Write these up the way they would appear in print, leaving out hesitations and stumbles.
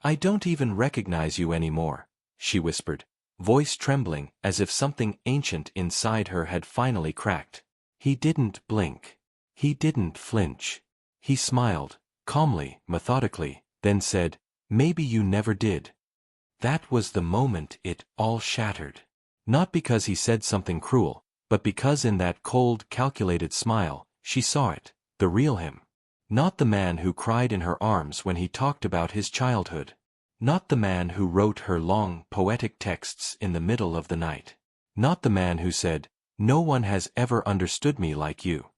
I don't even recognize you anymore, she whispered, voice trembling as if something ancient inside her had finally cracked. He didn't blink. He didn't flinch. He smiled, calmly, methodically, then said, "Maybe you never did." That was the moment it all shattered. Not because he said something cruel, but because in that cold, calculated smile, she saw it, the real him. Not the man who cried in her arms when he talked about his childhood. Not the man who wrote her long, poetic texts in the middle of the night. Not the man who said, "No one has ever understood me like you."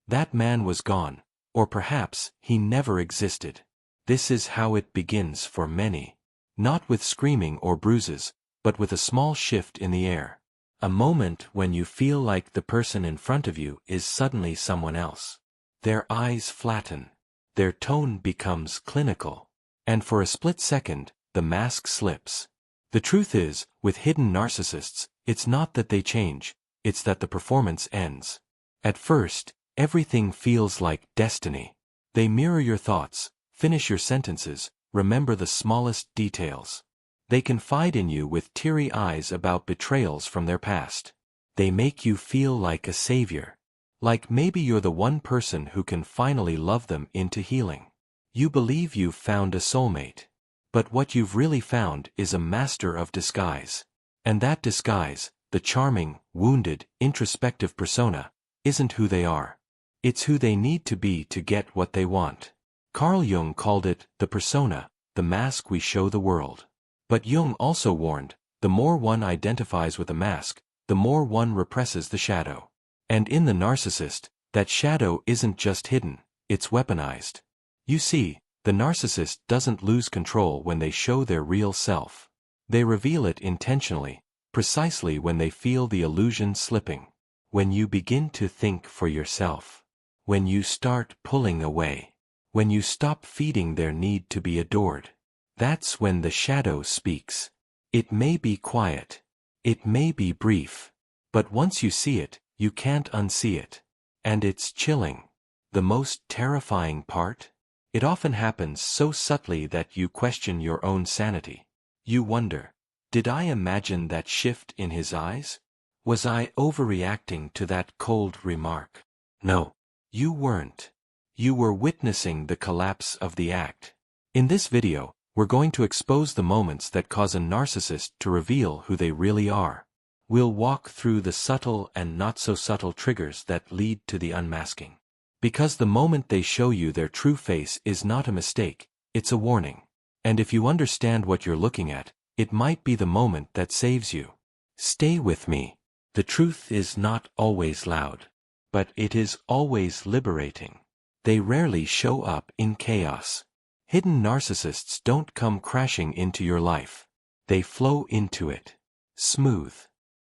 That man was gone, or perhaps he never existed. This is how it begins for many. Not with screaming or bruises, but with a small shift in the air. A moment when you feel like the person in front of you is suddenly someone else. Their eyes flatten. Their tone becomes clinical. And for a split second, the mask slips. The truth is, with hidden narcissists, it's not that they change, it's that the performance ends. At first, everything feels like destiny. They mirror your thoughts, finish your sentences, remember the smallest details. They confide in you with teary eyes about betrayals from their past. They make you feel like a savior. Like maybe you're the one person who can finally love them into healing. You believe you've found a soulmate. But what you've really found is a master of disguise. And that disguise, the charming, wounded, introspective persona, isn't who they are. It's who they need to be to get what they want. Carl Jung called it the persona, the mask we show the world. But Jung also warned, the more one identifies with a mask, the more one represses the shadow. And in the narcissist, that shadow isn't just hidden, it's weaponized. You see, the narcissist doesn't lose control when they show their real self. They reveal it intentionally, precisely when they feel the illusion slipping. When you begin to think for yourself. When you start pulling away. When you stop feeding their need to be adored. That's when the shadow speaks. It may be quiet. It may be brief. But once you see it, you can't unsee it. And it's chilling. The most terrifying part? It often happens so subtly that you question your own sanity. You wonder, did I imagine that shift in his eyes? Was I overreacting to that cold remark? No, you weren't. You were witnessing the collapse of the act. In this video, we're going to expose the moments that cause a narcissist to reveal who they really are. We'll walk through the subtle and not-so-subtle triggers that lead to the unmasking. Because the moment they show you their true face is not a mistake, it's a warning. And if you understand what you're looking at, it might be the moment that saves you. Stay with me. The truth is not always loud. But it is always liberating. They rarely show up in chaos. Hidden narcissists don't come crashing into your life. They flow into it. Smooth.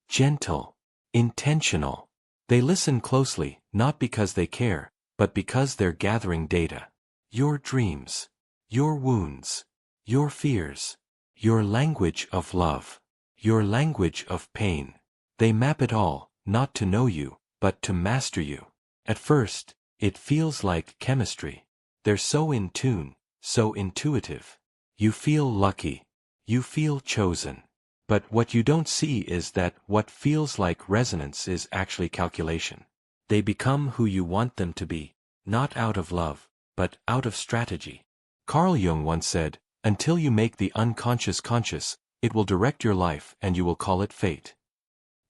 Gentle. Intentional. They listen closely, not because they care, but because they're gathering data. Your dreams. Your wounds. Your fears. Your language of love. Your language of pain. They map it all, not to know you, but to master you. At first, it feels like chemistry. They're so in tune, so intuitive. You feel lucky. You feel chosen. But what you don't see is that what feels like resonance is actually calculation. They become who you want them to be, not out of love, but out of strategy. Carl Jung once said, "Until you make the unconscious conscious, it will direct your life and you will call it fate."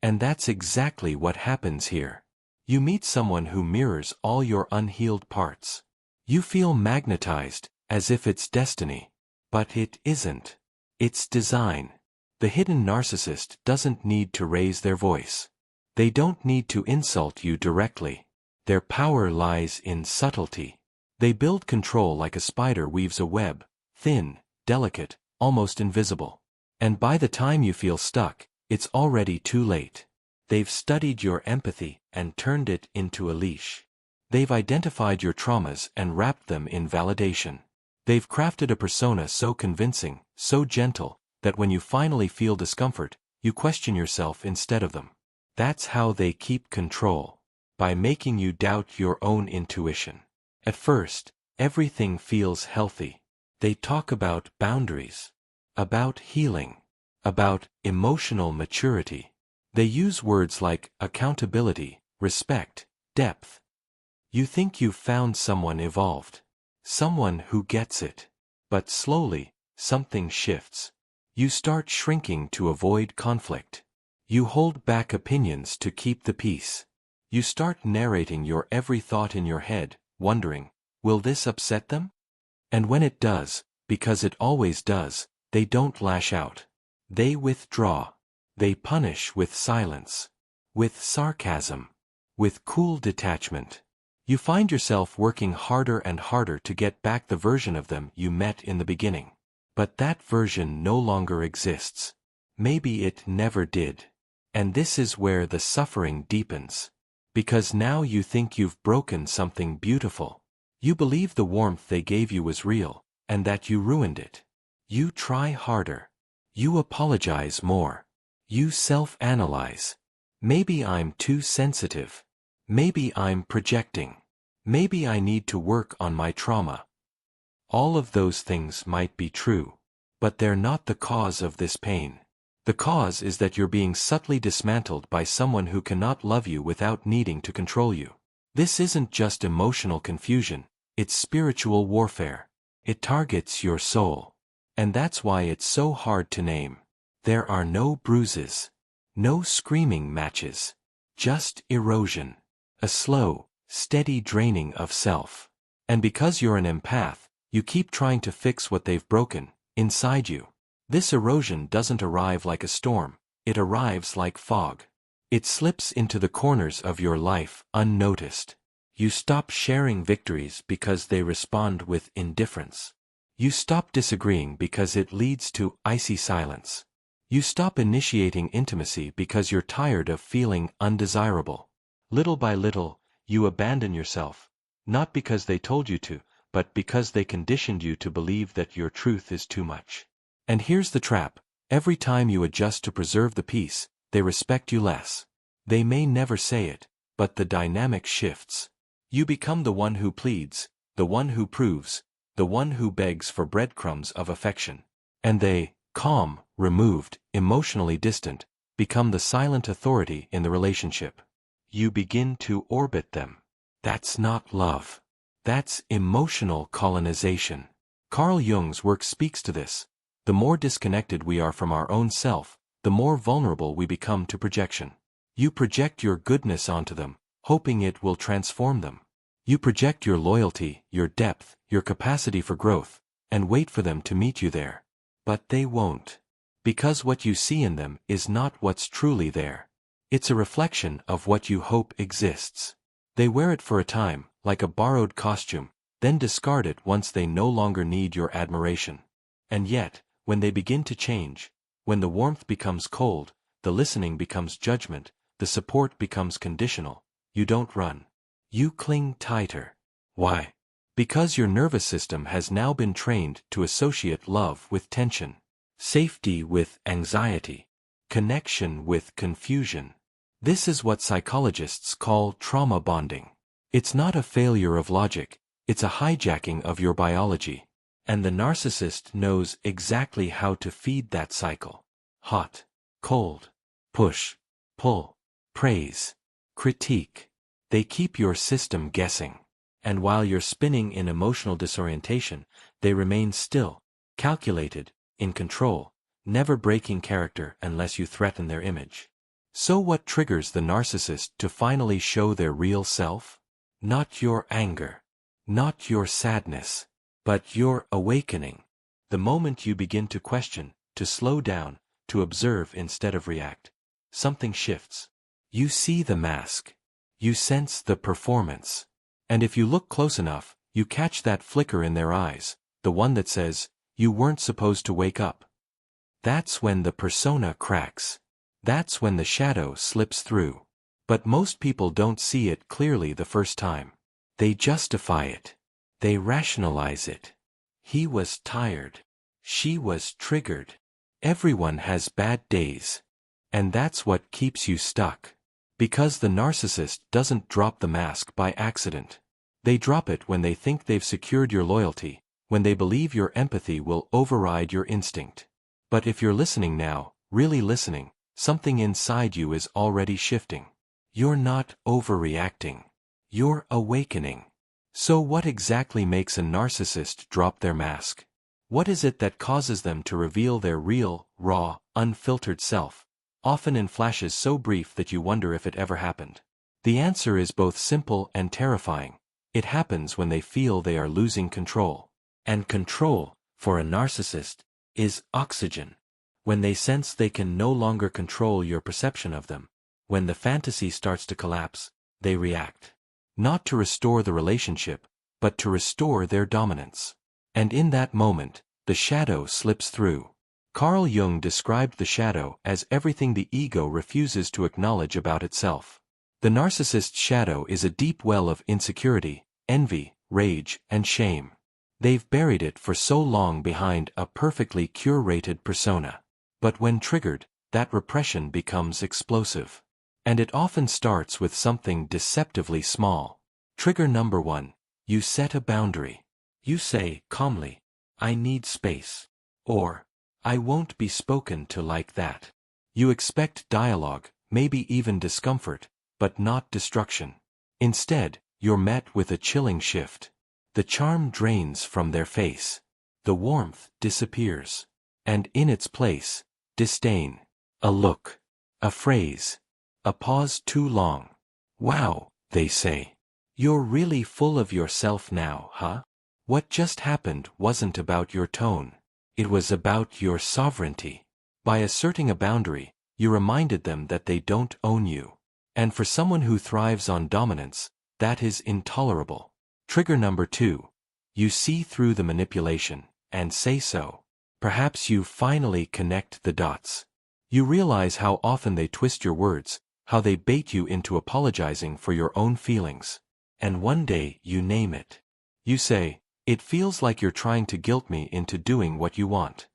And that's exactly what happens here. You meet someone who mirrors all your unhealed parts. You feel magnetized, as if it's destiny. But it isn't. It's design. The hidden narcissist doesn't need to raise their voice. They don't need to insult you directly. Their power lies in subtlety. They build control like a spider weaves a web, thin, delicate, almost invisible. And by the time you feel stuck, it's already too late. They've studied your empathy and turned it into a leash. They've identified your traumas and wrapped them in validation. They've crafted a persona so convincing, so gentle, that when you finally feel discomfort, you question yourself instead of them. That's how they keep control. By making you doubt your own intuition. At first, everything feels healthy. They talk about boundaries, about healing, about emotional maturity. They use words like accountability, respect, depth. You think you've found someone evolved, someone who gets it. But slowly, something shifts. You start shrinking to avoid conflict. You hold back opinions to keep the peace. You start narrating your every thought in your head, wondering, will this upset them? And when it does, because it always does, they don't lash out. They withdraw. They punish with silence, with sarcasm, with cool detachment. You find yourself working harder and harder to get back the version of them you met in the beginning. But that version no longer exists. Maybe it never did. And this is where the suffering deepens. Because now you think you've broken something beautiful. You believe the warmth they gave you was real, and that you ruined it. You try harder. You apologize more. You self-analyze. Maybe I'm too sensitive. Maybe I'm projecting. Maybe I need to work on my trauma. All of those things might be true. But they're not the cause of this pain. The cause is that you're being subtly dismantled by someone who cannot love you without needing to control you. This isn't just emotional confusion, it's spiritual warfare. It targets your soul. And that's why it's so hard to name. There are no bruises. No screaming matches. Just erosion. A slow, steady draining of self. And because you're an empath, you keep trying to fix what they've broken, inside you. This erosion doesn't arrive like a storm, it arrives like fog. It slips into the corners of your life unnoticed. You stop sharing victories because they respond with indifference. You stop disagreeing because it leads to icy silence. You stop initiating intimacy because you're tired of feeling undesirable. Little by little, you abandon yourself, not because they told you to, but because they conditioned you to believe that your truth is too much. And here's the trap, every time you adjust to preserve the peace, they respect you less. They may never say it, but the dynamic shifts. You become the one who pleads, the one who proves, the one who begs for breadcrumbs of affection. And they, calm, removed, emotionally distant, become the silent authority in the relationship. You begin to orbit them. That's not love. That's emotional colonization. Carl Jung's work speaks to this. The more disconnected we are from our own self, the more vulnerable we become to projection. You project your goodness onto them, hoping it will transform them. You project your loyalty, your depth, your capacity for growth, and wait for them to meet you there. But they won't. Because what you see in them is not what's truly there. It's a reflection of what you hope exists. They wear it for a time, like a borrowed costume, then discard it once they no longer need your admiration. And yet, when they begin to change, when the warmth becomes cold, the listening becomes judgment, the support becomes conditional, you don't run. You cling tighter. Why? Because your nervous system has now been trained to associate love with tension, safety with anxiety, connection with confusion. This is what psychologists call trauma bonding. It's not a failure of logic, it's a hijacking of your biology. And the narcissist knows exactly how to feed that cycle. Hot, cold, push, pull, praise, critique. They keep your system guessing. And while you're spinning in emotional disorientation, they remain still, calculated, in control, never breaking character unless you threaten their image. So what triggers the narcissist to finally show their real self? Not your anger. Not your sadness. But your awakening. The moment you begin to question, to slow down, to observe instead of react, something shifts. You see the mask. You sense the performance. And if you look close enough, you catch that flicker in their eyes, the one that says, you weren't supposed to wake up. That's when the persona cracks. That's when the shadow slips through. But most people don't see it clearly the first time. They justify it. They rationalize it. He was tired. She was triggered. Everyone has bad days. And that's what keeps you stuck. Because the narcissist doesn't drop the mask by accident. They drop it when they think they've secured your loyalty, when they believe your empathy will override your instinct. But if you're listening now, really listening, something inside you is already shifting. You're not overreacting. You're awakening. So what exactly makes a narcissist drop their mask? What is it that causes them to reveal their real, raw, unfiltered self, often in flashes so brief that you wonder if it ever happened? The answer is both simple and terrifying. It happens when they feel they are losing control. And control, for a narcissist, is oxygen. When they sense they can no longer control your perception of them, when the fantasy starts to collapse, they react. Not to restore the relationship, but to restore their dominance. And in that moment, the shadow slips through. Carl Jung described the shadow as everything the ego refuses to acknowledge about itself. The narcissist's shadow is a deep well of insecurity, envy, rage, and shame. They've buried it for so long behind a perfectly curated persona. But when triggered, that repression becomes explosive. And it often starts with something deceptively small. Trigger number 1. You set a boundary. You say, calmly, I need space. Or, I won't be spoken to like that. You expect dialogue, maybe even discomfort, but not destruction. Instead, you're met with a chilling shift. The charm drains from their face. The warmth disappears. And in its place, disdain. A look. A phrase. A pause too long. Wow, they say. You're really full of yourself now, huh? What just happened wasn't about your tone. It was about your sovereignty. By asserting a boundary, you reminded them that they don't own you. And for someone who thrives on dominance, that is intolerable. Trigger number 2. You see through the manipulation, and say so. Perhaps you finally connect the dots. You realize how often they twist your words, how they bait you into apologizing for your own feelings. And one day you name it. You say, it feels like you're trying to guilt me into doing what you want.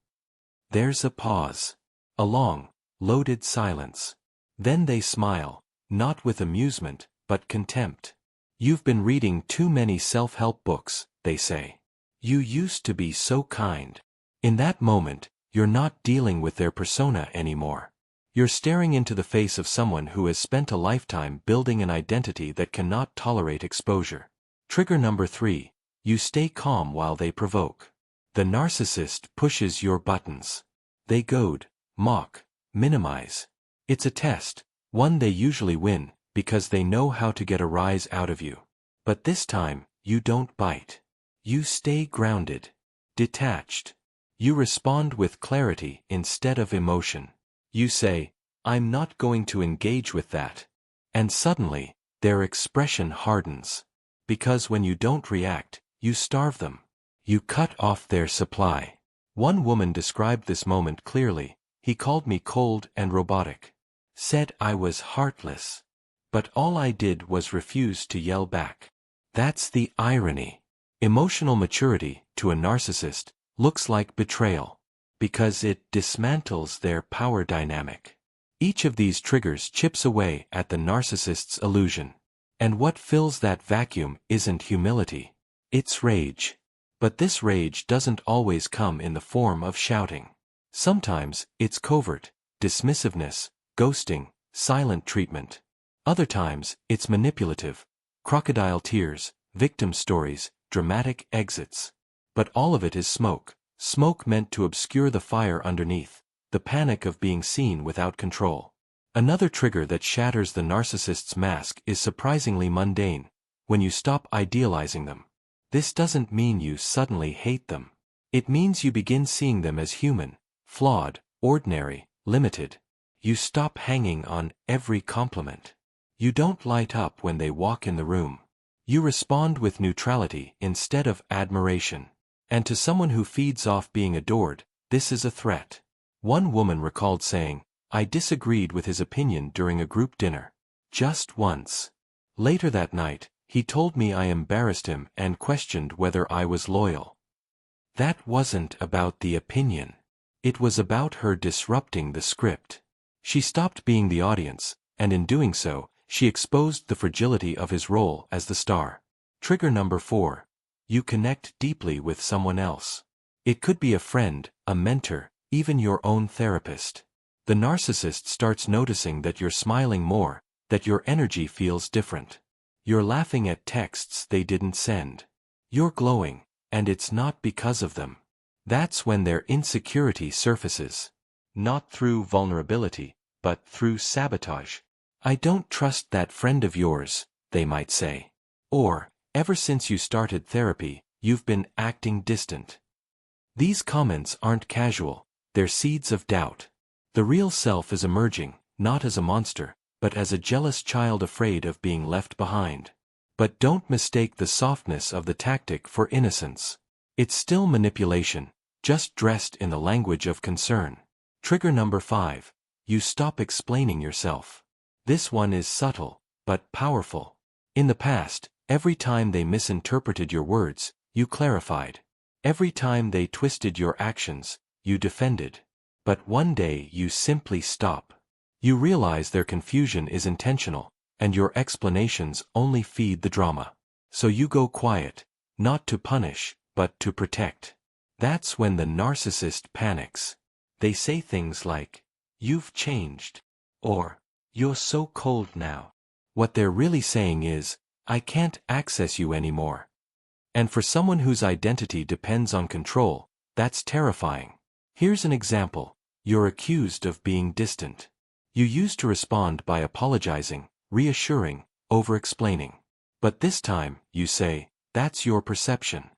There's a pause. A long, loaded silence. Then they smile, not with amusement, but contempt. You've been reading too many self-help books, they say. You used to be so kind. In that moment, you're not dealing with their persona anymore. You're staring into the face of someone who has spent a lifetime building an identity that cannot tolerate exposure. Trigger number 3. You stay calm while they provoke. The narcissist pushes your buttons. They goad, mock, minimize. It's a test, one they usually win, because they know how to get a rise out of you. But this time, you don't bite. You stay grounded, detached. You respond with clarity instead of emotion. You say, I'm not going to engage with that. And suddenly, their expression hardens. Because when you don't react, you starve them. You cut off their supply. One woman described this moment clearly. He called me cold and robotic. Said I was heartless. But all I did was refuse to yell back. That's the irony. Emotional maturity, to a narcissist, looks like betrayal. Because it dismantles their power dynamic. Each of these triggers chips away at the narcissist's illusion. And what fills that vacuum isn't humility. It's rage. But this rage doesn't always come in the form of shouting. Sometimes, it's covert, dismissiveness, ghosting, silent treatment. Other times, it's manipulative, crocodile tears, victim stories, dramatic exits. But all of it is smoke. Smoke meant to obscure the fire underneath, the panic of being seen without control. Another trigger that shatters the narcissist's mask is surprisingly mundane, when you stop idealizing them. This doesn't mean you suddenly hate them. It means you begin seeing them as human, flawed, ordinary, limited. You stop hanging on every compliment. You don't light up when they walk in the room. You respond with neutrality instead of admiration. And to someone who feeds off being adored, this is a threat. One woman recalled saying, I disagreed with his opinion during a group dinner. Just once. Later that night, he told me I embarrassed him and questioned whether I was loyal. That wasn't about the opinion. It was about her disrupting the script. She stopped being the audience, and in doing so, she exposed the fragility of his role as the star. Trigger number 4. You connect deeply with someone else. It could be a friend, a mentor, even your own therapist. The narcissist starts noticing that you're smiling more, that your energy feels different. You're laughing at texts they didn't send. You're glowing, and it's not because of them. That's when their insecurity surfaces. Not through vulnerability, but through sabotage. I don't trust that friend of yours, they might say. Or, ever since you started therapy, you've been acting distant. These comments aren't casual, they're seeds of doubt. The real self is emerging, not as a monster, but as a jealous child afraid of being left behind. But don't mistake the softness of the tactic for innocence. It's still manipulation, just dressed in the language of concern. Trigger number 5. You stop explaining yourself. This one is subtle, but powerful. In the past, every time they misinterpreted your words, you clarified. Every time they twisted your actions, you defended. But one day you simply stop. You realize their confusion is intentional, and your explanations only feed the drama. So you go quiet, not to punish, but to protect. That's when the narcissist panics. They say things like, "You've changed," or, "You're so cold now." What they're really saying is, "I can't access you anymore." And for someone whose identity depends on control, that's terrifying. Here's an example. You're accused of being distant. You used to respond by apologizing, reassuring, over-explaining. But this time, you say, "That's your perception."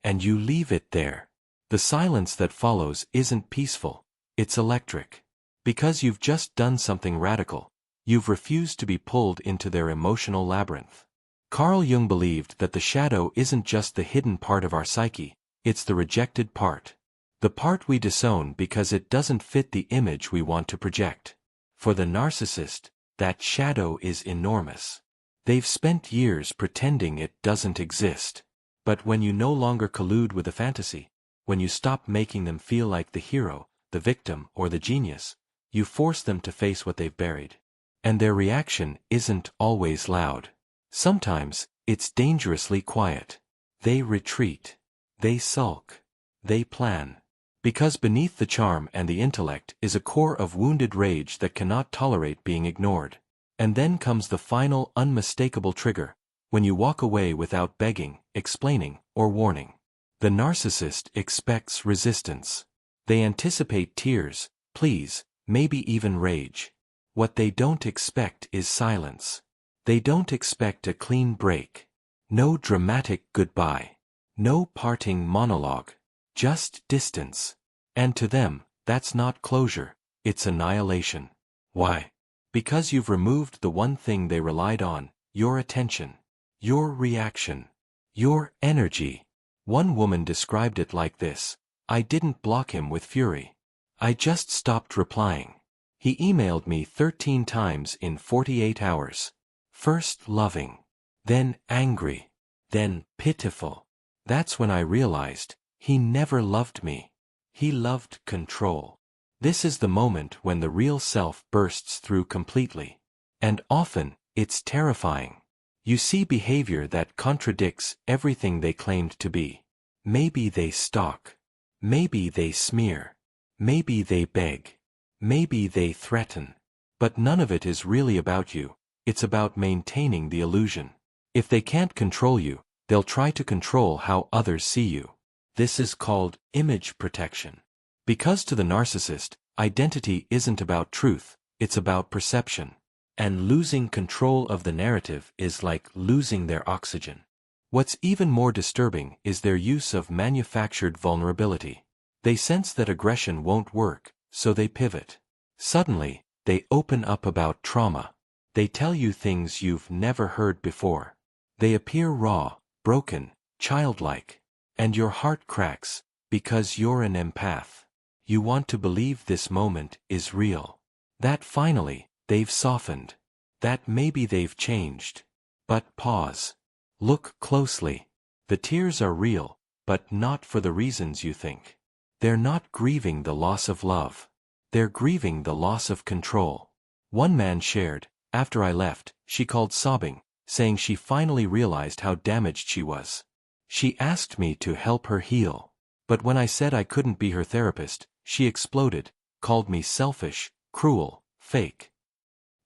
And you leave it there. The silence that follows isn't peaceful, it's electric. Because you've just done something radical, you've refused to be pulled into their emotional labyrinth. Carl Jung believed that the shadow isn't just the hidden part of our psyche, it's the rejected part. The part we disown because it doesn't fit the image we want to project. For the narcissist, that shadow is enormous. They've spent years pretending it doesn't exist. But when you no longer collude with the fantasy, when you stop making them feel like the hero, the victim, or the genius, you force them to face what they've buried. And their reaction isn't always loud. Sometimes, it's dangerously quiet. They retreat. They sulk. They plan. Because beneath the charm and the intellect is a core of wounded rage that cannot tolerate being ignored. And then comes the final unmistakable trigger, when you walk away without begging, explaining, or warning. The narcissist expects resistance. They anticipate tears, pleas, maybe even rage. What they don't expect is silence. They don't expect a clean break. No dramatic goodbye. No parting monologue. Just distance. And to them, that's not closure, it's annihilation. Why? Because you've removed the one thing they relied on, your attention, your reaction, your energy. One woman described it like this: "I didn't block him with fury. I just stopped replying. He emailed me 13 times in 48 hours. First loving, then angry, then pitiful. That's when I realized, he never loved me. He loved control." This is the moment when the real self bursts through completely. And often, it's terrifying. You see behavior that contradicts everything they claimed to be. Maybe they stalk. Maybe they smear. Maybe they beg. Maybe they threaten. But none of it is really about you. It's about maintaining the illusion. If they can't control you, they'll try to control how others see you. This is called image protection. Because to the narcissist, identity isn't about truth, it's about perception. And losing control of the narrative is like losing their oxygen. What's even more disturbing is their use of manufactured vulnerability. They sense that aggression won't work, so they pivot. Suddenly, they open up about trauma. They tell you things you've never heard before. They appear raw, broken, childlike. And your heart cracks, because you're an empath. You want to believe this moment is real. That finally, they've softened. That maybe they've changed. But pause. Look closely. The tears are real, but not for the reasons you think. They're not grieving the loss of love. They're grieving the loss of control. One man shared, "After I left, she called sobbing, saying she finally realized how damaged she was. She asked me to help her heal. But when I said I couldn't be her therapist, she exploded, called me selfish, cruel, fake.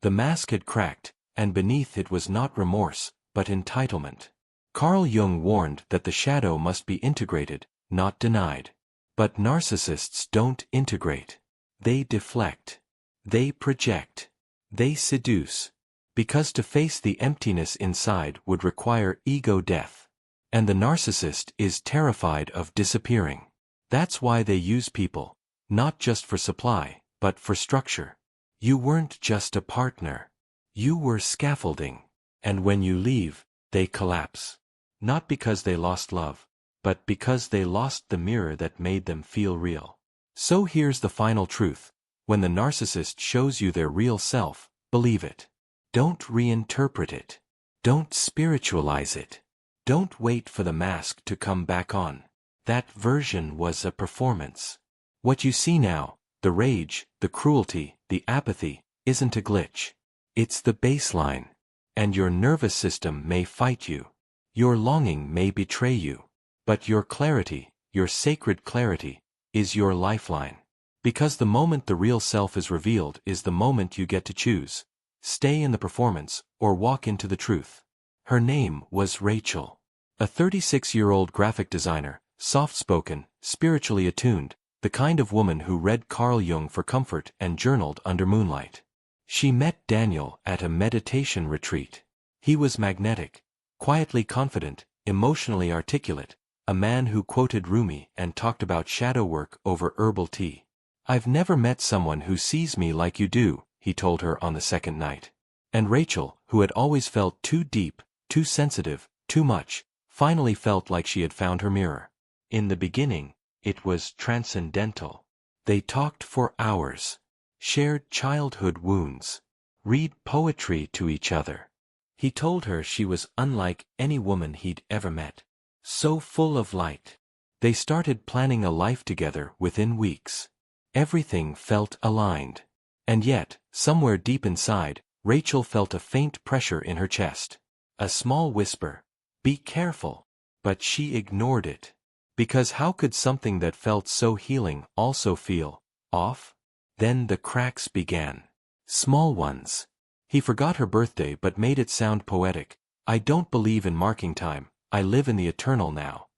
The mask had cracked, and beneath it was not remorse, but entitlement. Carl Jung warned that the shadow must be integrated, not denied. But narcissists don't integrate. They deflect. They project. They seduce. Because to face the emptiness inside would require ego death. And the narcissist is terrified of disappearing. That's why they use people, not just for supply, but for structure. You weren't just a partner. You were scaffolding. And when you leave, they collapse. Not because they lost love, but because they lost the mirror that made them feel real. So here's the final truth. When the narcissist shows you their real self, believe it. Don't reinterpret it. Don't spiritualize it. Don't wait for the mask to come back on. That version was a performance. What you see now, the rage, the cruelty, the apathy, isn't a glitch. It's the baseline. And your nervous system may fight you. Your longing may betray you. But your clarity, your sacred clarity, is your lifeline. Because the moment the real self is revealed is the moment you get to choose. Stay in the performance, or walk into the truth. Her name was Rachel. A 36-year-old graphic designer, soft-spoken, spiritually attuned, the kind of woman who read Carl Jung for comfort and journaled under moonlight. She met Daniel at a meditation retreat. He was magnetic, quietly confident, emotionally articulate, a man who quoted Rumi and talked about shadow work over herbal tea. "I've never met someone who sees me like you do," he told her on the second night. And Rachel, who had always felt too deep, too sensitive, too much, finally felt like she had found her mirror. In the beginning, it was transcendental. They talked for hours, shared childhood wounds, read poetry to each other. He told her she was unlike any woman he'd ever met, so full of light. They started planning a life together within weeks. Everything felt aligned. And yet, somewhere deep inside, Rachel felt a faint pressure in her chest. A small whisper, "Be careful." But she ignored it. Because how could something that felt so healing also feel off? Then the cracks began. Small ones. He forgot her birthday but made it sound poetic. "I don't believe in marking time, I live in the eternal now."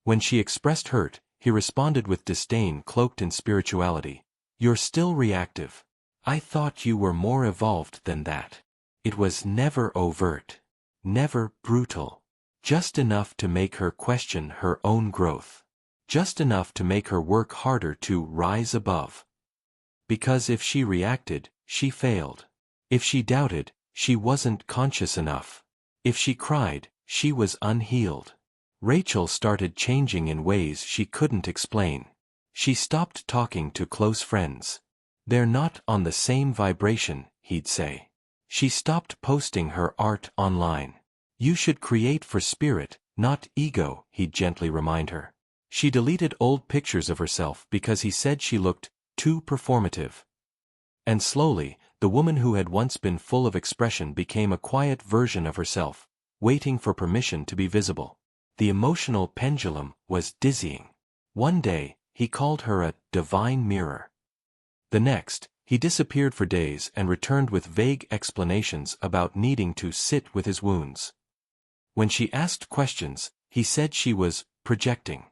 When she expressed hurt, he responded with disdain cloaked in spirituality. "You're still reactive. I thought you were more evolved than that." It was never overt. Never brutal. Just enough to make her question her own growth. Just enough to make her work harder to rise above. Because if she reacted, she failed. If she doubted, she wasn't conscious enough. If she cried, she was unhealed. Rachel started changing in ways she couldn't explain. She stopped talking to close friends. "They're not on the same vibration," he'd say. She stopped posting her art online. "You should create for spirit, not ego," he'd gently remind her. She deleted old pictures of herself because he said she looked too performative. And slowly, the woman who had once been full of expression became a quiet version of herself, waiting for permission to be visible. The emotional pendulum was dizzying. One day, he called her a divine mirror. The next, he disappeared for days and returned with vague explanations about needing to sit with his wounds. When she asked questions, he said she was projecting.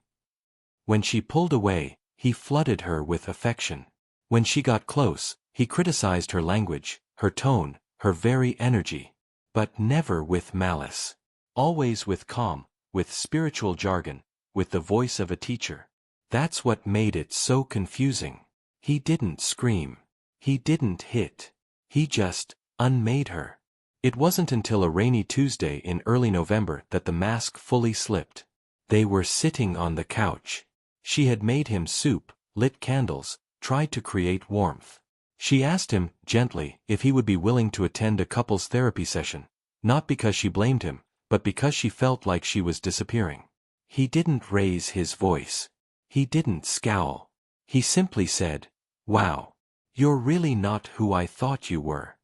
When she pulled away, he flooded her with affection. When she got close, he criticized her language, her tone, her very energy. But never with malice. Always with calm, with spiritual jargon, with the voice of a teacher. That's what made it so confusing. He didn't scream. He didn't hit. He just unmade her. It wasn't until a rainy Tuesday in early November that the mask fully slipped. They were sitting on the couch. She had made him soup, lit candles, tried to create warmth. She asked him, gently, if he would be willing to attend a couples therapy session, not because she blamed him, but because she felt like she was disappearing. He didn't raise his voice. He didn't scowl. He simply said, "Wow. You're really not who I thought you were."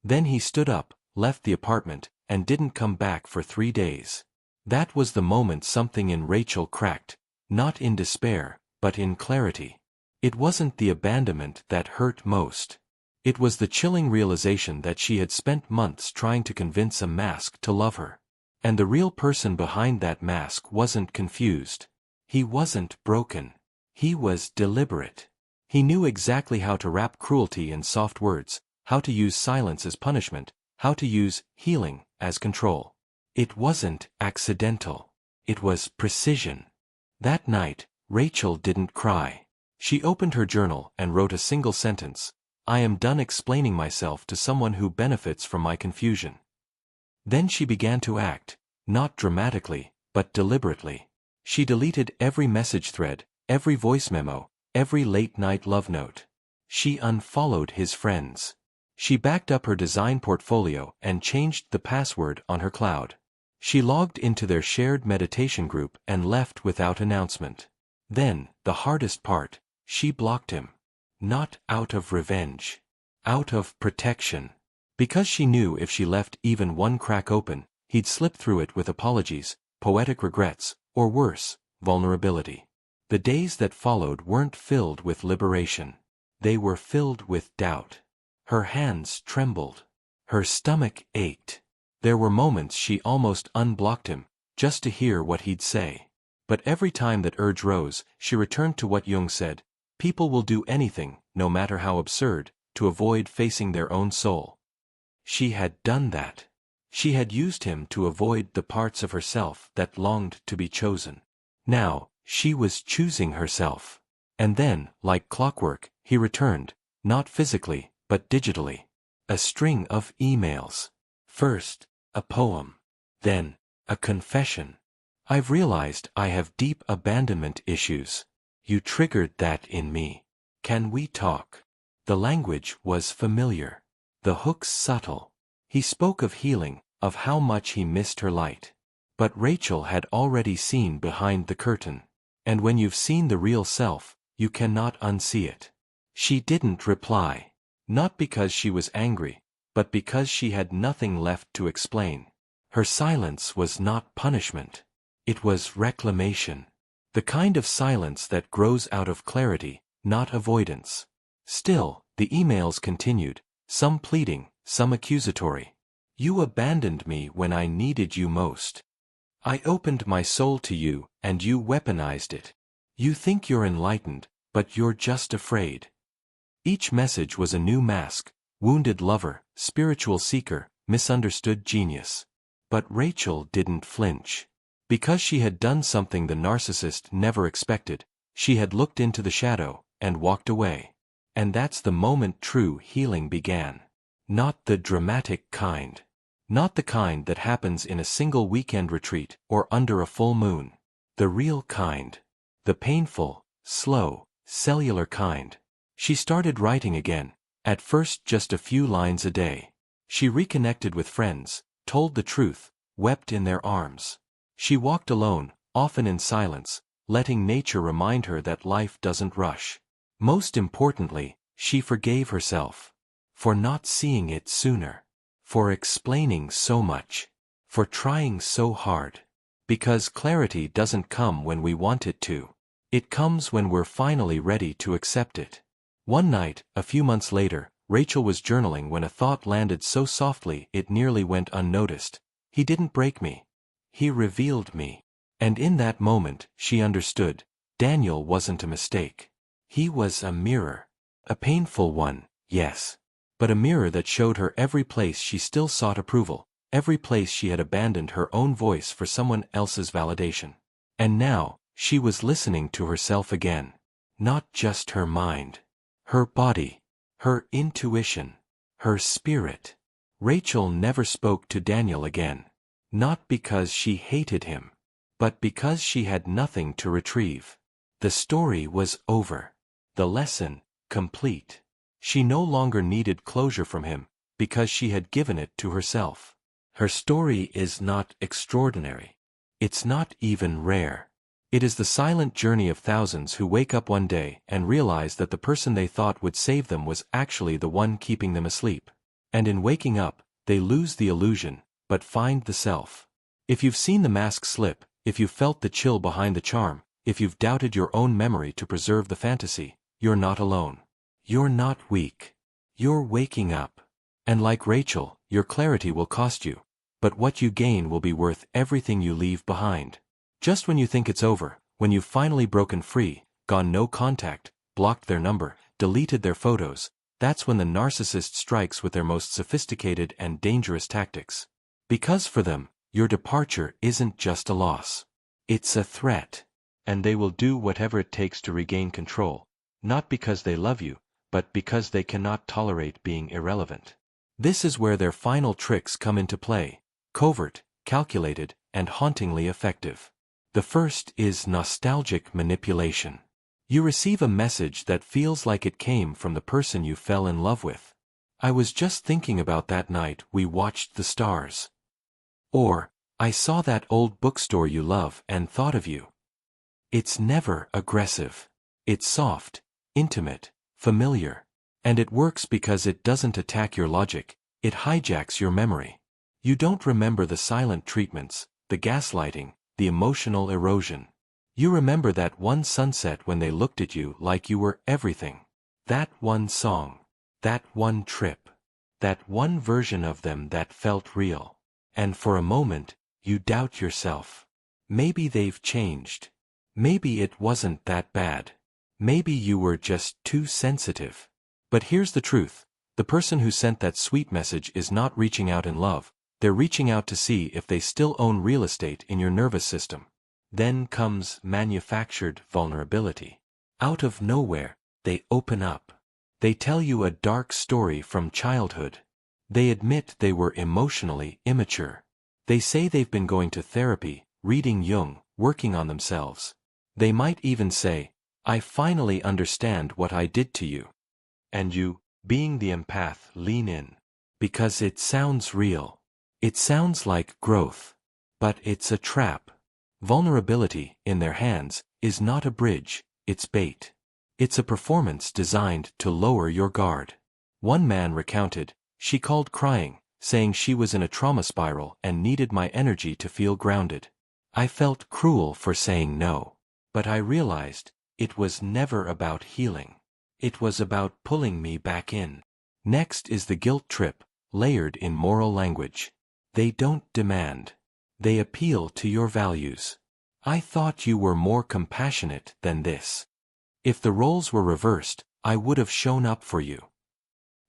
Then he stood up, left the apartment, and didn't come back for 3 days. That was the moment something in Rachel cracked, not in despair, but in clarity. It wasn't the abandonment that hurt most. It was the chilling realization that she had spent months trying to convince a mask to love her. And the real person behind that mask wasn't confused. He wasn't broken. He was deliberate. He knew exactly how to wrap cruelty in soft words, how to use silence as punishment, how to use healing as control. It wasn't accidental. It was precision. That night, Rachel didn't cry. She opened her journal and wrote a single sentence: "I am done explaining myself to someone who benefits from my confusion." Then she began to act, not dramatically, but deliberately. She deleted every message thread, every voice memo, every late-night love note. She unfollowed his friends. She backed up her design portfolio and changed the password on her cloud. She logged into their shared meditation group and left without announcement. Then, the hardest part, she blocked him. Not out of revenge. Out of protection. Because she knew if she left even one crack open, he'd slip through it with apologies, poetic regrets, or worse, vulnerability. The days that followed weren't filled with liberation. They were filled with doubt. Her hands trembled. Her stomach ached. There were moments she almost unblocked him, just to hear what he'd say. But every time that urge rose, she returned to what Jung said: people will do anything, no matter how absurd, to avoid facing their own soul. She had done that. She had used him to avoid the parts of herself that longed to be chosen. Now, she was choosing herself. And then, like clockwork, he returned, not physically, but digitally. A string of emails. First, a poem. Then, a confession. "I've realized I have deep abandonment issues. You triggered that in me. Can we talk?" The language was familiar. The hooks subtle. He spoke of healing, of how much he missed her light. But Rachel had already seen behind the curtain. And when you've seen the real self, you cannot unsee it. She didn't reply. Not because she was angry, but because she had nothing left to explain. Her silence was not punishment. It was reclamation. The kind of silence that grows out of clarity, not avoidance. Still, the emails continued, some pleading, some accusatory. "You abandoned me when I needed you most. I opened my soul to you, and you weaponized it. You think you're enlightened, but you're just afraid." Each message was a new mask: wounded lover, spiritual seeker, misunderstood genius. But Rachel didn't flinch. Because she had done something the narcissist never expected, she had looked into the shadow, and walked away. And that's the moment true healing began. Not the dramatic kind. Not the kind that happens in a single weekend retreat or under a full moon. The real kind. The painful, slow, cellular kind. She started writing again, at first just a few lines a day. She reconnected with friends, told the truth, wept in their arms. She walked alone, often in silence, letting nature remind her that life doesn't rush. Most importantly, she forgave herself. For not seeing it sooner. For explaining so much. For trying so hard. Because clarity doesn't come when we want it to. It comes when we're finally ready to accept it. One night, a few months later, Rachel was journaling when a thought landed so softly it nearly went unnoticed. He didn't break me. He revealed me. And in that moment, she understood. Daniel wasn't a mistake. He was a mirror. A painful one, yes. But a mirror that showed her every place she still sought approval, every place she had abandoned her own voice for someone else's validation. And now, she was listening to herself again. Not just her mind. Her body. Her intuition. Her spirit. Rachel never spoke to Daniel again. Not because she hated him. But because she had nothing to retrieve. The story was over. The lesson, complete. She no longer needed closure from him, because she had given it to herself. Her story is not extraordinary. It's not even rare. It is the silent journey of thousands who wake up one day and realize that the person they thought would save them was actually the one keeping them asleep. And in waking up, they lose the illusion, but find the self. If you've seen the mask slip, if you've felt the chill behind the charm, if you've doubted your own memory to preserve the fantasy, you're not alone. You're not weak. You're waking up. And like Rachel, your clarity will cost you. But what you gain will be worth everything you leave behind. Just when you think it's over, when you've finally broken free, gone no contact, blocked their number, deleted their photos, that's when the narcissist strikes with their most sophisticated and dangerous tactics. Because for them, your departure isn't just a loss. It's a threat. And they will do whatever it takes to regain control, not because they love you, but because they cannot tolerate being irrelevant. This is where their final tricks come into play, covert, calculated, and hauntingly effective. The first is nostalgic manipulation. You receive a message that feels like it came from the person you fell in love with. I was just thinking about that night we watched the stars. Or, I saw that old bookstore you love and thought of you. It's never aggressive. It's soft, intimate, familiar. And it works because it doesn't attack your logic, it hijacks your memory. You don't remember the silent treatments, the gaslighting, the emotional erosion. You remember that one sunset when they looked at you like you were everything. That one song. That one trip. That one version of them that felt real. And for a moment, you doubt yourself. Maybe they've changed. Maybe it wasn't that bad. Maybe you were just too sensitive. But here's the truth. The person who sent that sweet message is not reaching out in love. They're reaching out to see if they still own real estate in your nervous system. Then comes manufactured vulnerability. Out of nowhere, they open up. They tell you a dark story from childhood. They admit they were emotionally immature. They say they've been going to therapy, reading Jung, working on themselves. They might even say, I finally understand what I did to you. And you, being the empath, lean in. Because it sounds real. It sounds like growth. But it's a trap. Vulnerability, in their hands, is not a bridge, it's bait. It's a performance designed to lower your guard. One man recounted, she called crying, saying she was in a trauma spiral and needed my energy to feel grounded. I felt cruel for saying no. But I realized, it was never about healing. It was about pulling me back in. Next is the guilt trip, layered in moral language. They don't demand. They appeal to your values. I thought you were more compassionate than this. If the roles were reversed, I would have shown up for you.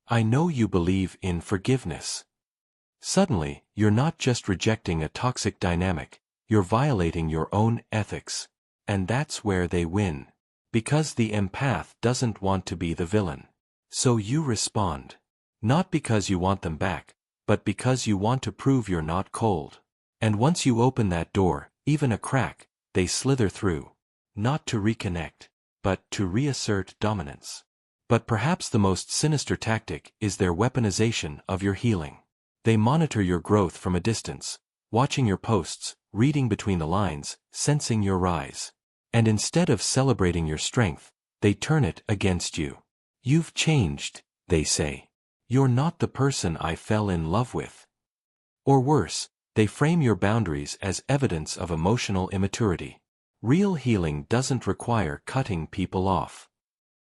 I know you believe in forgiveness. Suddenly, you're not just rejecting a toxic dynamic, you're violating your own ethics. And that's where they win. Because the empath doesn't want to be the villain. So you respond. Not because you want them back, but because you want to prove you're not cold. And once you open that door, even a crack, they slither through. Not to reconnect, but to reassert dominance. But perhaps the most sinister tactic is their weaponization of your healing. They monitor your growth from a distance, watching your posts, reading between the lines, sensing your rise. And instead of celebrating your strength, they turn it against you. You've changed, they say. You're not the person I fell in love with. Or worse, they frame your boundaries as evidence of emotional immaturity. Real healing doesn't require cutting people off.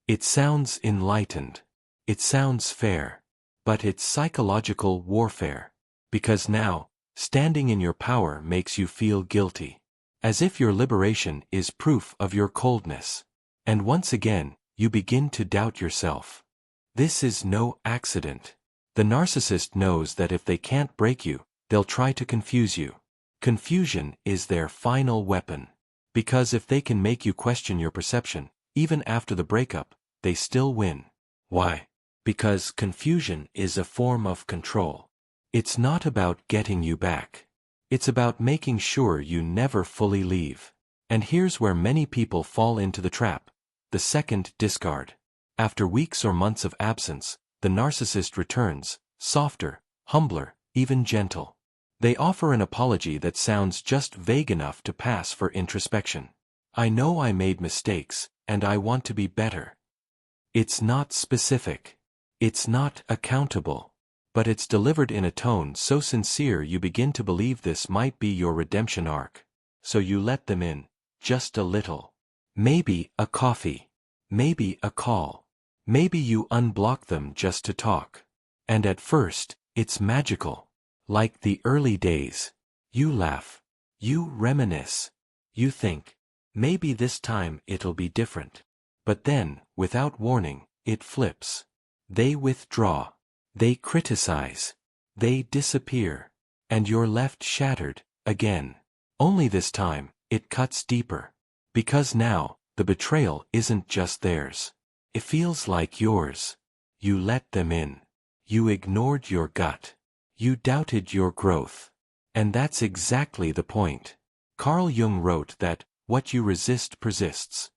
It sounds enlightened. It sounds fair. But it's psychological warfare. Because now, standing in your power makes you feel guilty. As if your liberation is proof of your coldness. And once again, you begin to doubt yourself. This is no accident. The narcissist knows that if they can't break you, they'll try to confuse you. Confusion is their final weapon. Because if they can make you question your perception, even after the breakup, they still win. Why? Because confusion is a form of control. It's not about getting you back. It's about making sure you never fully leave. And here's where many people fall into the trap. The second discard. After weeks or months of absence, the narcissist returns, softer, humbler, even gentle. They offer an apology that sounds just vague enough to pass for introspection. I know I made mistakes, and I want to be better. It's not specific. It's not accountable. But it's delivered in a tone so sincere you begin to believe this might be your redemption arc. So you let them in, just a little. Maybe a coffee. Maybe a call. Maybe you unblock them just to talk. And at first, it's magical. Like the early days. You laugh. You reminisce. You think, maybe this time it'll be different. But then, without warning, it flips. They withdraw. They criticize. They disappear. And you're left shattered, again. Only this time, it cuts deeper. Because now, the betrayal isn't just theirs. It feels like yours. You let them in. You ignored your gut. You doubted your growth. And that's exactly the point. Carl Jung wrote that, what you resist persists.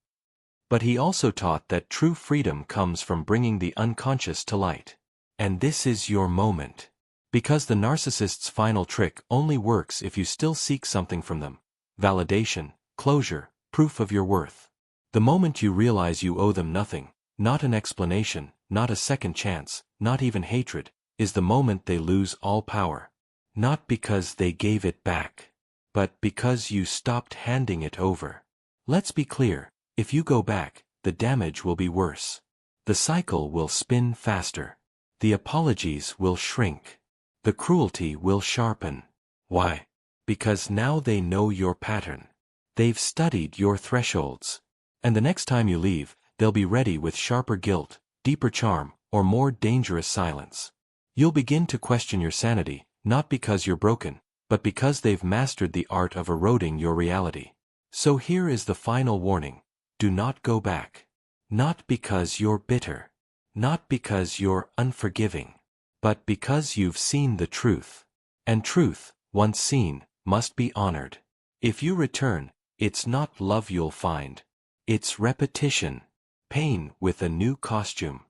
But he also taught that true freedom comes from bringing the unconscious to light. And this is your moment. Because the narcissist's final trick only works if you still seek something from them. Validation, closure, proof of your worth. The moment you realize you owe them nothing, not an explanation, not a second chance, not even hatred, is the moment they lose all power. Not because they gave it back, but because you stopped handing it over. Let's be clear, if you go back, the damage will be worse. The cycle will spin faster. The apologies will shrink. The cruelty will sharpen. Why? Because now they know your pattern. They've studied your thresholds. And the next time you leave, they'll be ready with sharper guilt, deeper charm, or more dangerous silence. You'll begin to question your sanity, not because you're broken, but because they've mastered the art of eroding your reality. So here is the final warning. Do not go back. Not because you're bitter. Not because you're unforgiving. But because you've seen the truth. And truth, once seen, must be honored. If you return, it's not love you'll find. It's repetition. Pain with a new costume.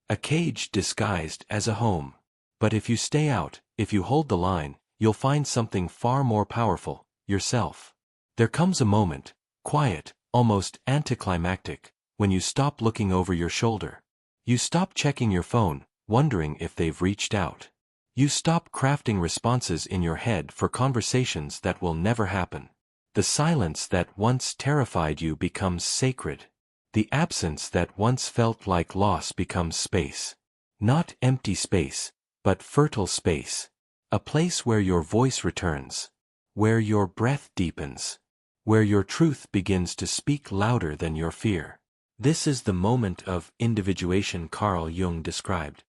A cage disguised as a home. But if you stay out, if you hold the line, you'll find something far more powerful, yourself. There comes a moment, quiet, almost anticlimactic, when you stop looking over your shoulder. You stop checking your phone, wondering if they've reached out. You stop crafting responses in your head for conversations that will never happen. The silence that once terrified you becomes sacred. The absence that once felt like loss becomes space. Not empty space, but fertile space. A place where your voice returns. Where your breath deepens. Where your truth begins to speak louder than your fear. This is the moment of individuation Carl Jung described.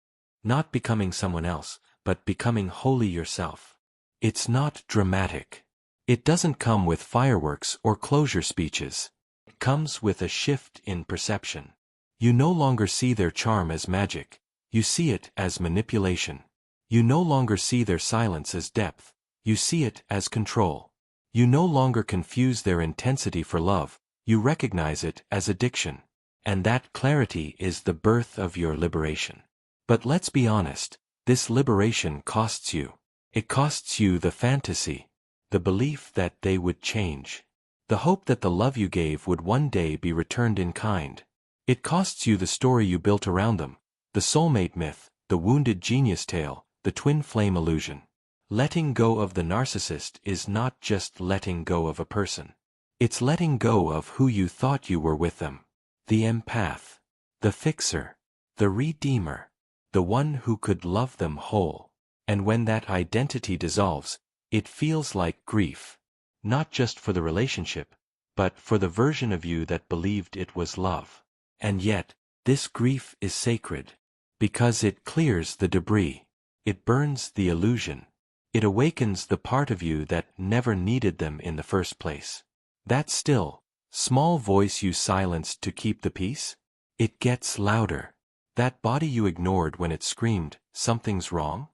Not becoming someone else, but becoming wholly yourself. It's not dramatic. It doesn't come with fireworks or closure speeches. It comes with a shift in perception. You no longer see their charm as magic. You see it as manipulation. You no longer see their silence as depth. You see it as control. You no longer confuse their intensity for love. You recognize it as addiction. And that clarity is the birth of your liberation. But let's be honest, this liberation costs you. It costs you the fantasy, the belief that they would change, the hope that the love you gave would one day be returned in kind. It costs you the story you built around them, the soulmate myth, the wounded genius tale, the twin flame illusion. Letting go of the narcissist is not just letting go of a person. It's letting go of who you thought you were with them. The empath, the fixer, the redeemer, the one who could love them whole. And when that identity dissolves, it feels like grief. Not just for the relationship, but for the version of you that believed it was love. And yet, this grief is sacred. Because it clears the debris. It burns the illusion. It awakens the part of you that never needed them in the first place. That still, small voice you silenced to keep the peace? It gets louder. That body you ignored when it screamed, something's wrong?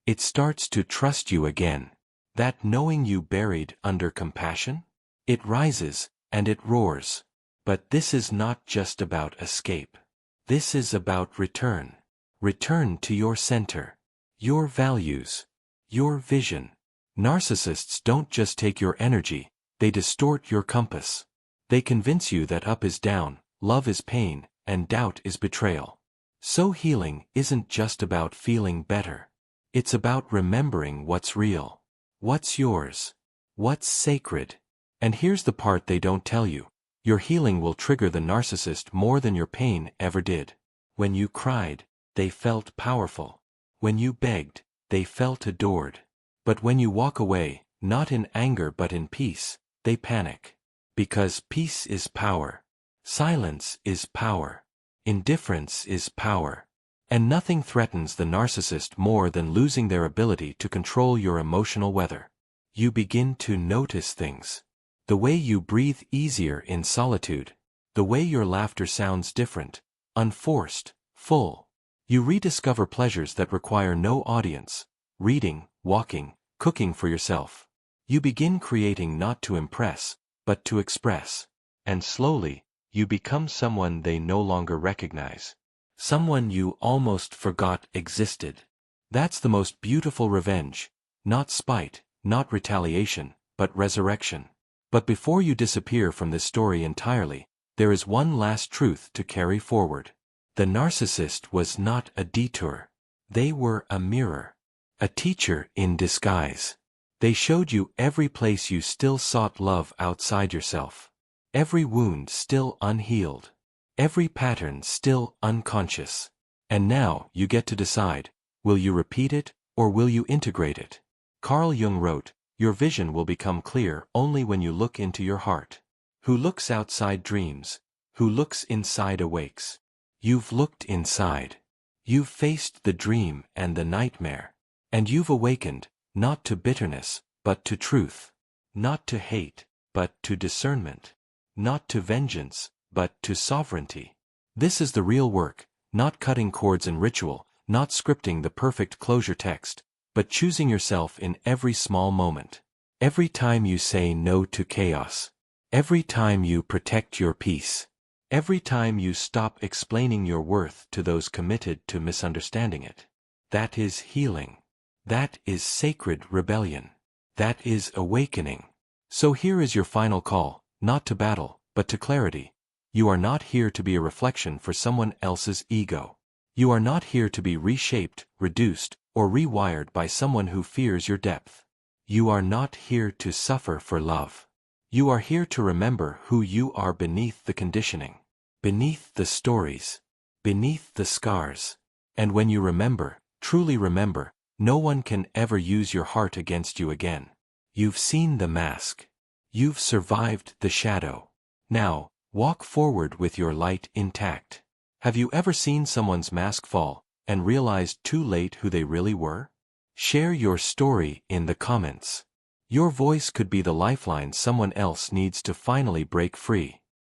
It starts to trust you again. That knowing you buried under compassion? It rises, and it roars. But this is not just about escape. This is about return. Return to your center. Your values. Your vision. Narcissists don't just take your energy, they distort your compass. They convince you that up is down, love is pain, and doubt is betrayal. So healing isn't just about feeling better. It's about remembering what's real. What's yours? What's sacred? And here's the part they don't tell you. Your healing will trigger the narcissist more than your pain ever did. When you cried, they felt powerful. When you begged, they felt adored. But when you walk away, not in anger but in peace, they panic. Because peace is power. Silence is power. Indifference is power. And nothing threatens the narcissist more than losing their ability to control your emotional weather. You begin to notice things. The way you breathe easier in solitude. The way your laughter sounds different, unforced, full. You rediscover pleasures that require no audience. Reading, walking, cooking for yourself. You begin creating not to impress, but to express. And slowly, you become someone they no longer recognize. Someone you almost forgot existed. That's the most beautiful revenge. Not spite, not retaliation, but resurrection. But before you disappear from this story entirely, there is one last truth to carry forward. The narcissist was not a detour. They were a mirror. A teacher in disguise. They showed you every place you still sought love outside yourself. Every wound still unhealed. Every pattern still unconscious. And now you get to decide, will you repeat it, or will you integrate it? Carl Jung wrote, your vision will become clear only when you look into your heart. Who looks outside dreams, who looks inside awakes. You've looked inside. You've faced the dream and the nightmare. And you've awakened, not to bitterness, but to truth. Not to hate, but to discernment. Not to vengeance, but to sovereignty. This is the real work, not cutting cords and ritual, not scripting the perfect closure text, but choosing yourself in every small moment. Every time you say no to chaos. Every time you protect your peace. Every time you stop explaining your worth to those committed to misunderstanding it. That is healing. That is sacred rebellion. That is awakening. So here is your final call, not to battle, but to clarity. You are not here to be a reflection for someone else's ego. You are not here to be reshaped, reduced, or rewired by someone who fears your depth. You are not here to suffer for love. You are here to remember who you are beneath the conditioning, beneath the stories, beneath the scars. And when you remember, truly remember, no one can ever use your heart against you again. You've seen the mask. You've survived the shadow. Now, walk forward with your light intact. Have you ever seen someone's mask fall, and realized too late who they really were? Share your story in the comments. Your voice could be the lifeline someone else needs to finally break free.